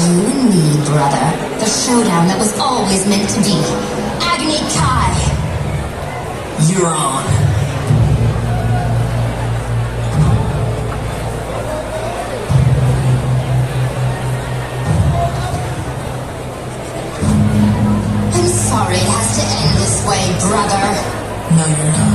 You and me, brother. The showdown that was always meant to be. Agony Kai. You're on. I'm sorry it has to end this way, brother. No, you're not.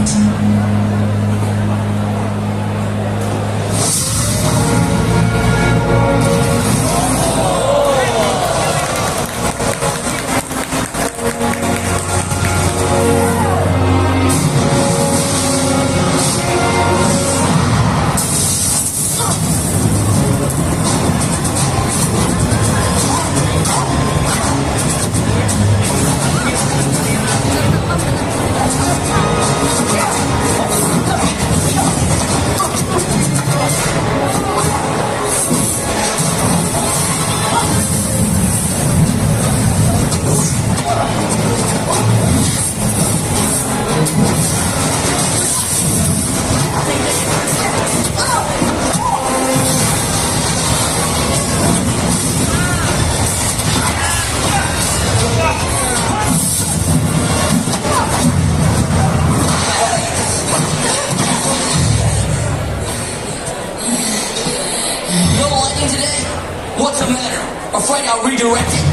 What's the matter? Afraid I'll redirect it?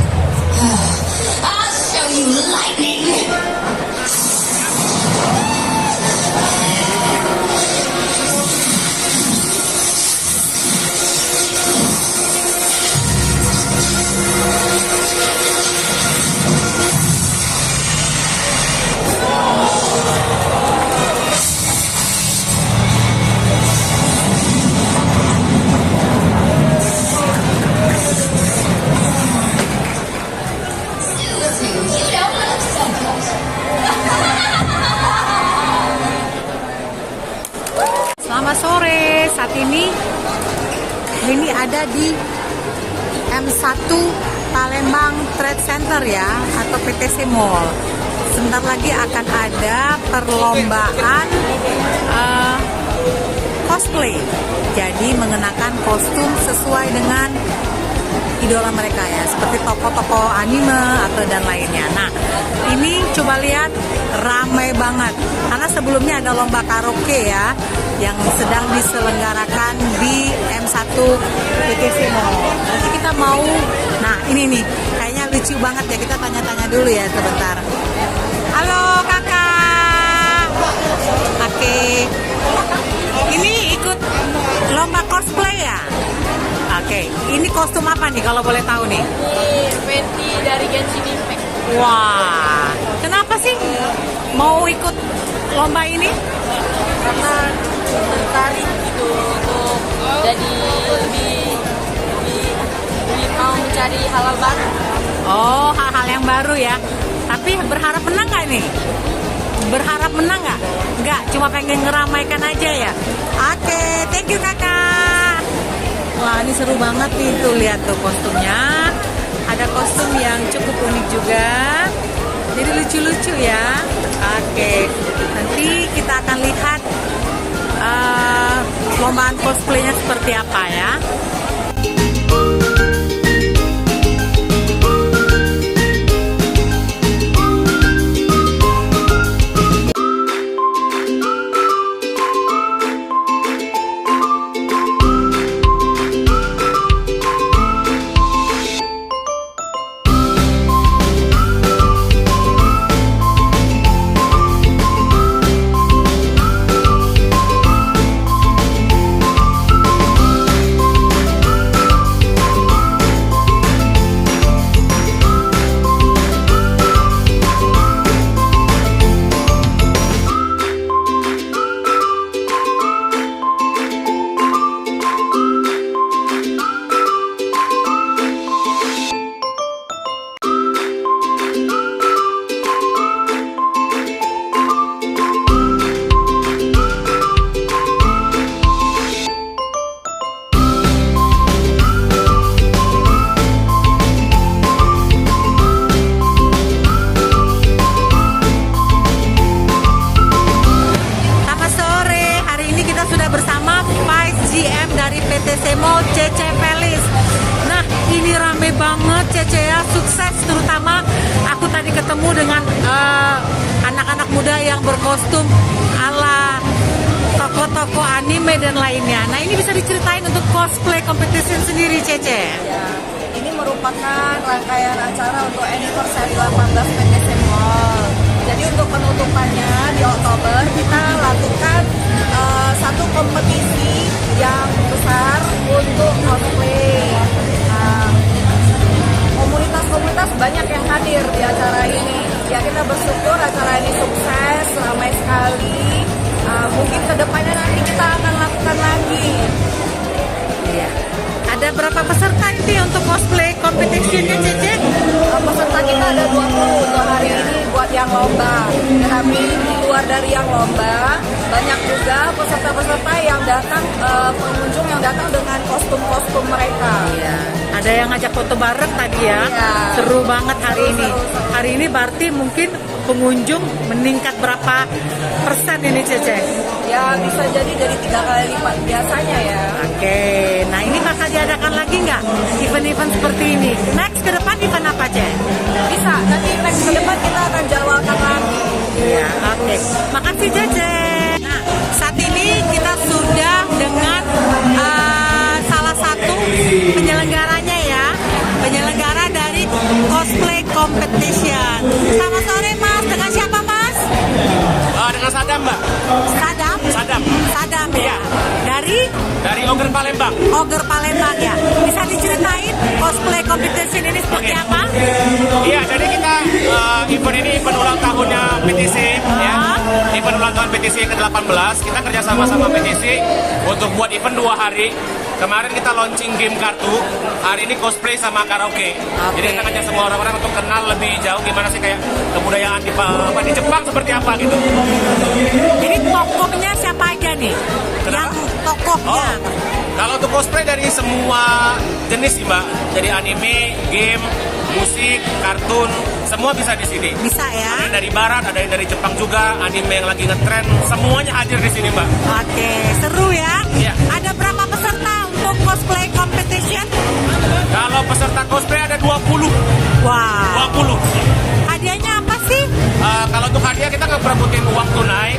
I'll show you lightning. Selamat sore, saat ini ada di M1 Palembang Trade Center ya, atau PTC Mall. Sebentar lagi akan ada perlombaan cosplay. Jadi mengenakan kostum sesuai dengan idola mereka ya, seperti tokoh-tokoh anime atau dan lainnya. Nah, ini coba lihat ramai banget karena sebelumnya ada lomba karaoke ya yang sedang diselenggarakan di M1 PTC Mall. Nanti kita mau, nah ini nih kayaknya lucu banget ya, kita tanya-tanya dulu ya sebentar. Halo kakak. Oke. Ini ikut lomba cosplay ya? Oke, ini kostum apa nih kalau boleh tahu nih? Ini Fenty dari Genshin Impact. Wah, kenapa sih mau ikut lomba ini? Karena tertarik gitu untuk jadi lebih mau mencari hal baru. Oh, hal-hal yang baru ya. Tapi berharap menang nggak nih? Berharap menang nggak? Nggak, cuma pengen ngeramaikan aja ya. Oke, thank you kakak. Wah, ini seru banget nih, tuh lihat tuh kostumnya. Ada kostum yang cukup unik juga. Jadi lucu-lucu ya. Oke, nanti kita akan lihat lombaan cosplaynya seperti apa ya. bertemu dengan anak-anak muda yang berkostum ala tokoh-tokoh anime dan lainnya. Nah, ini bisa diceritain untuk cosplay competition sendiri, Cece. Ya, ini merupakan rangkaian acara untuk anniversary 18 PTC Mall. Jadi untuk penutupannya di Oktober kita lakukan satu kompetisi yang besar untuk cosplay. Nah, komunitas-komunitas banyak yang hadir di acara ini. Ya, kita bersyukur acara ini sukses, ramai sekali. Mungkin kedepannya nanti kita akan lakukan lagi. Iya. Ada berapa peserta ini untuk cosplay competitionnya, Cece? Peserta kita ada 20 untuk hari ini buat yang lomba. Tetapi di luar dari yang lomba, banyak juga peserta-peserta yang datang, pengunjung yang datang dengan kostum-kostum mereka. Iya. Ada yang ngajak foto bareng tadi ya. Iya. Seru banget hari ini. Seru. Hari ini berarti mungkin pengunjung meningkat berapa persen ini, Cece? Ya bisa jadi dari 3 kali lipat biasanya ya. Oke, nah ini bakal diadakan lagi nggak event-event seperti ini? Next ke depan event apa, Ce? Bisa, nanti next ke depan kita akan jadwalkan lagi. Ya, oke. Makasih, Cece. Nah, saat ini kita sudah dengan salah satu penyelenggaranya ya, penyelenggara dari cosplay competition. Selamat sore, Mas. Dengan siapa, Mas? Dengan Sadam, Mbak. Sadam. Sadam. Sadam ya. Iya. Dari Ogre Palembang. Ogre Palembang ya. Bisa diceritain cosplay competition ini seperti Oke. apa? Iya, jadi kita event ini event ulang tahunnya PTC ya. Event ulang tahun PTC ke-18. Kita kerjasama sama PTC untuk buat event 2 hari. Kemarin kita launching game kartu, hari ini cosplay sama karaoke. Jadi kita ngajak semua orang-orang untuk kenal lebih jauh gimana sih kayak kebudayaan di Jepang seperti apa gitu. Jadi tokohnya siapa aja nih? Kenapa? Yang tokohnya. Kalau untuk cosplay dari semua jenis sih, Mbak. Jadi anime, game, musik, kartun, semua bisa di sini. Bisa ya? Ada yang dari barat, ada yang dari Jepang juga, anime yang lagi ngetren, semuanya hadir di sini, Mbak. Oke, seru ya? Iya. Ada berapa peserta untuk cosplay competition? Kalau peserta cosplay ada 20. Wah. 20. Hadiahnya apa sih? Kalau untuk hadiah kita ngeperebutin uang tunai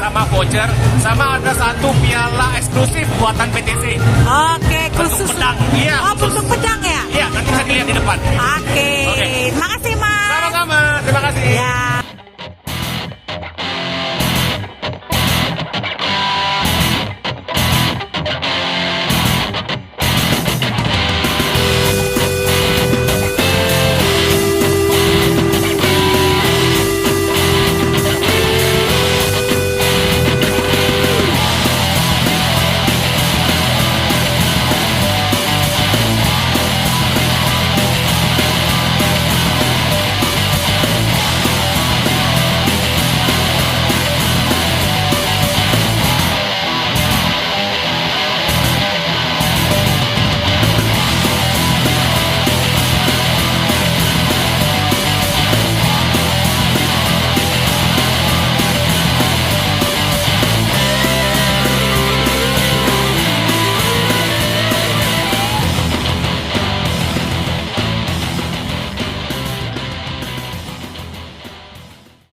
sama voucher, sama ada satu piala eksklusif buatan PTC. Oke, Bentuk khusus. pedang. Iya, Oh, khusus. bentuk pedang ya? Iya, nanti bisa dilihat di depan. Oke. Oke. Makasih, Mas. Sama-sama, terima kasih. Ya.